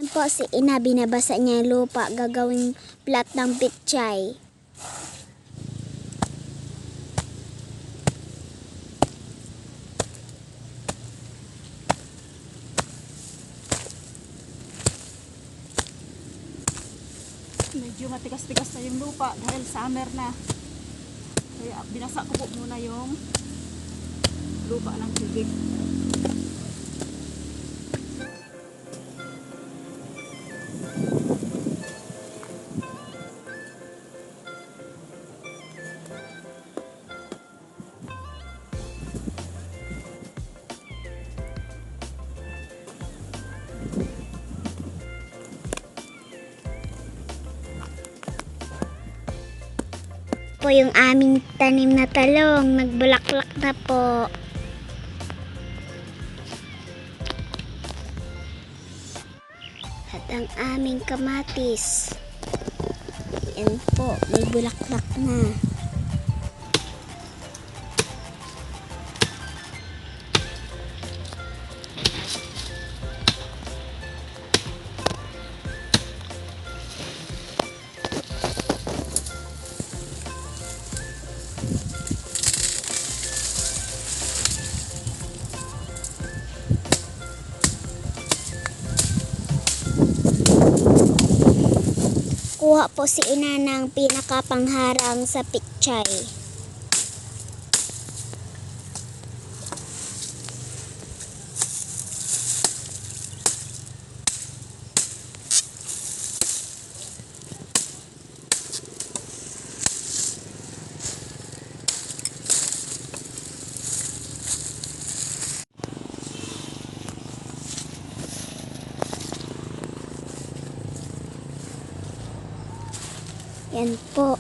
Yan po si Ina, binabasa niya yung lupa, gagawing plat ng pichay. Medyo matigas-tigas na yung lupa dahil summer na. Kaya binasa ko po muna yung lupa ng tubig. Po yung aming tanim na talong, nagbulaklak na po. At ang aming kamatis, yan po, may bulaklak na. Kuha po si Ina ng pinakapangharang sa pichay. Yan po.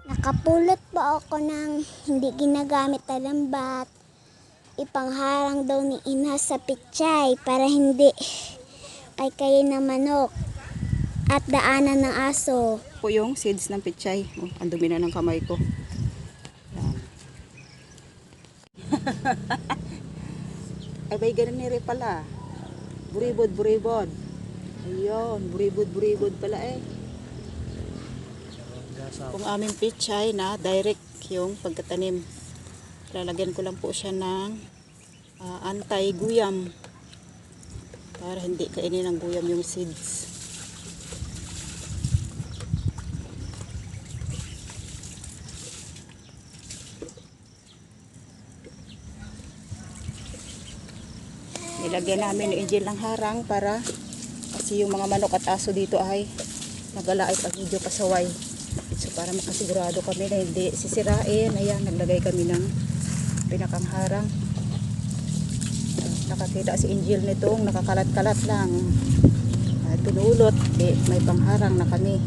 Nakapulot pa ako ng hindi ginagamit na lambat. Ipangharang daw ni Ina sa pichay para hindi kayo ng manok at daanan ng aso. Po yung seeds ng pichay. Oh, ang dumi na ng kamay ko. Yan. Ay, bay, ganun nire pala. Buribod, buribod. Ayun, buribod, buribod pala eh. Kung aming pichay na direct yung pagkatanim, lalagyan ko lang po siya ng anti-guyam para hindi kainin ng guyam yung seeds. Nilagyan namin ni Angel ng harang para kasi yung mga manok at aso dito ay nagalaay pag medyo pasaway. So para makasigurado kami na hindi sisirain, ayan, naglagay kami ng pinakang harang. nakakita si Angel nitong nakakalat-kalat lang. At pinulot, may pangharang na kami.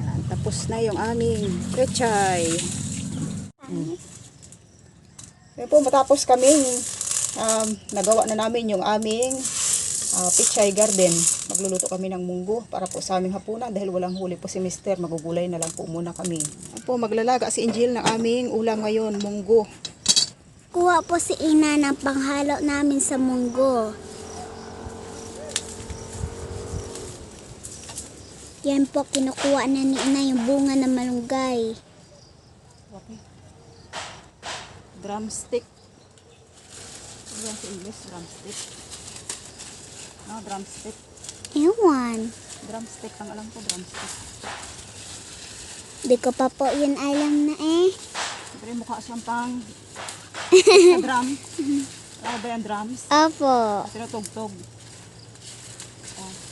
Yan, tapos na yung aming pechay. Yan po, matapos kaming nagawa na namin yung aming pechay garden. Magluluto kami ng munggo para po sa aming hapunan dahil walang huli po si Mister. Magugulay na lang po muna kami. Yan po, maglalaga si Angel ng aming ulam ngayon, munggo. Kuha po si Ina ng panghalo namin sa munggo. Yan po, kinukuha na ni Ina yung bunga ng malunggay. Okay. Drumstick. Ano yan sa English? Drumstick. No, drumstick. Ewan. Drumstick. Ang alam ko, drumstick. Di ko pa po yun alam na eh. Siyempre, mukha siyang pang sa drum. Ano ba yan, drums? Opo. Tinutugtog.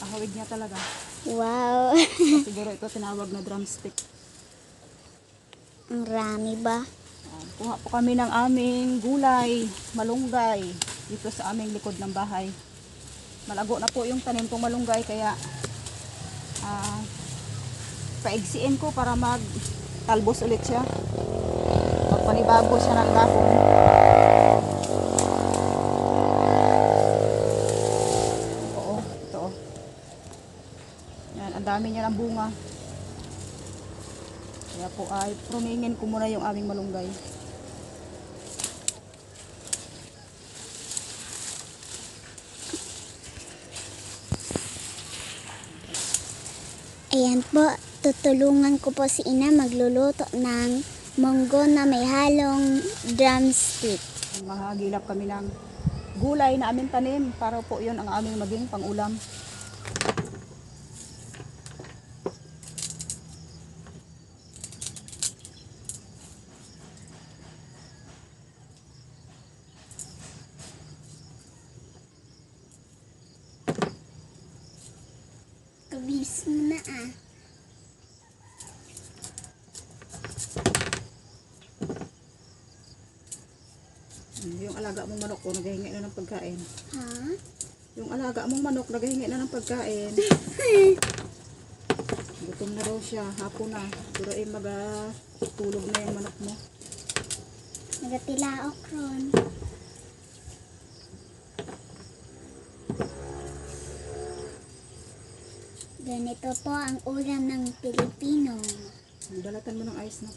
Kahawig niya talaga. Wow. Siguro ito tinawag na drumstick. Ang rami ba? Kuha po kami ng aming gulay, malunggay, dito sa aming likod ng bahay. Malago na po yung tanim kong malunggay, kaya paigsiin ko para magtalbos ulit siya. Pagpanibago siya ng dahon. Oo, ito. Yan, ang dami niya ng bunga. Kaya po ay pruningin ko muna yung aming malunggay. Ayan po, tutulungan ko po si Ina magluluto ng munggo na may halong drumstick. Mahagilap kami ng gulay na aming tanim para po yun ang aming maging pangulam. Kabis mo na ah. Yung alaga mong manok ko, naghahingi na ng pagkain. Ha? Yung alaga mong manok, naghahingi na ng pagkain. Gutom na daw siya, hapon na. Pero ay magatulog na yung manok mo. Nagatilaok ron. Ganito po ang ulam ng Pilipino Dalatan mo ng ice na.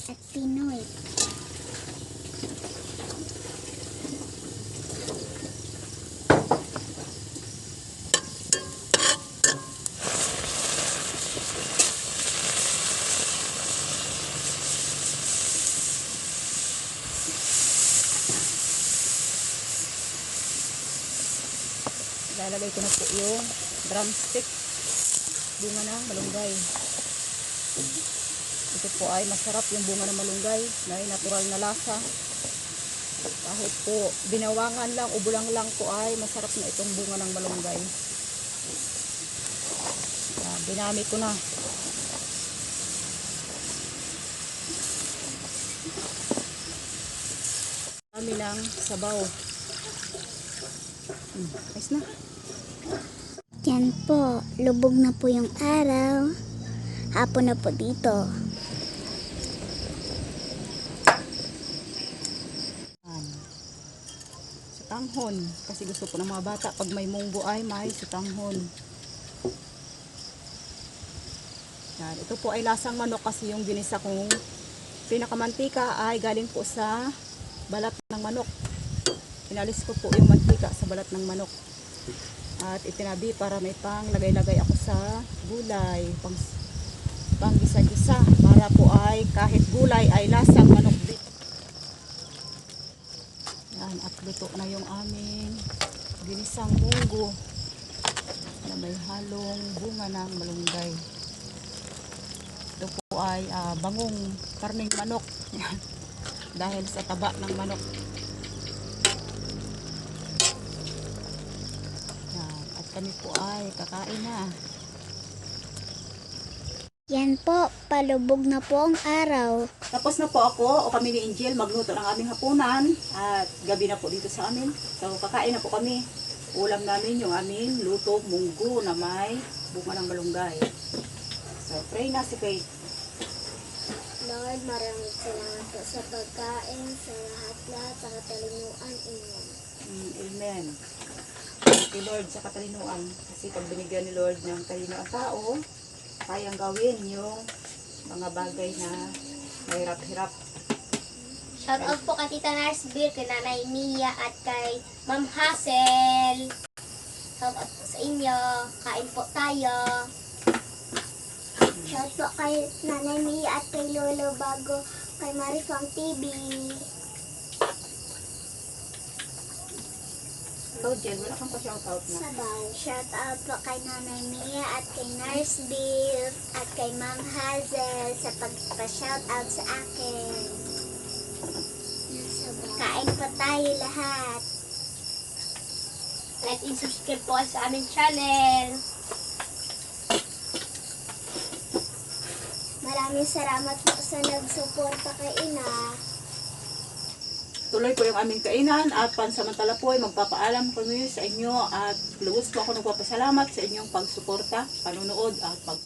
at Pinoy. Lalagay ko na po yung drumstick. Bunga ng malunggay. Ito po ay masarap yung bunga ng malunggay. May natural na lasa. Kahit po binawangan lang o bulang lang po ay masarap na itong bunga ng malunggay. Binami ko na. Kami lang sabaw. Ayos na. Yan po, lubog na po yung araw. Hapon na po dito. Sutanghon. Kasi gusto po ng mga bata pag may munggo ay may sutanghon. Yan. Ito po ay lasang manok kasi yung ginisa kong pinakamantika ay galing po sa balat ng manok. Inalis ko po yung mantika sa balat ng manok. At itinabi para may pang lagay-lagay ako sa gulay. Pang gisa-gisa. Para po ay kahit gulay ay lasang manok din. Yan. At luto na yung aming ginisang munggo na may halong bunga ng malunggay. Ito po ay bangong karning manok. Dahil sa taba ng manok. Yan. At kami po ay kakain na. Yan po, palubog na po ang araw. Tapos na po ako o kami ni Angel magluto ng aming hapunan at gabi na po dito sa amin. So kakain na po kami. Ulam namin yung aming luto munggo na may bunga ng malunggay. So pray na si Faith. Lord, maraming salamat po sa pagkain, sa lahat-lahat, sa katalinuan inyo. Amen. Thank you Lord sa katalinuan. Kasi pag binigyan ni Lord ng talino ang tao, kayang gawin yung mga bagay na mahirap-hirap. Shout out po kay Tita Narsville, kay Nanay Mia at kay Ma'am Hazel. Shout out po sa inyo. Kain po tayo. Shout po kay Nanay Mia at kay Lolo Bago, kay Marifang TV. So Jen, wala kang pa-shoutout na. Sabaw. Shout out po kay Nanay Mia at kay Nurse Bill at kay Ma'am Hazel sa pagpa-shout out sa akin. Kain po tayo lahat. Like and subscribe po kayo sa aming channel. Maraming salamat po sa nagsuporta kay Ina. Tuloy po yung aming kainan at pansamantala po ay magpapaalam kami sa inyo at lubos po ako nagpapasalamat sa inyong pagsuporta, panunood at pag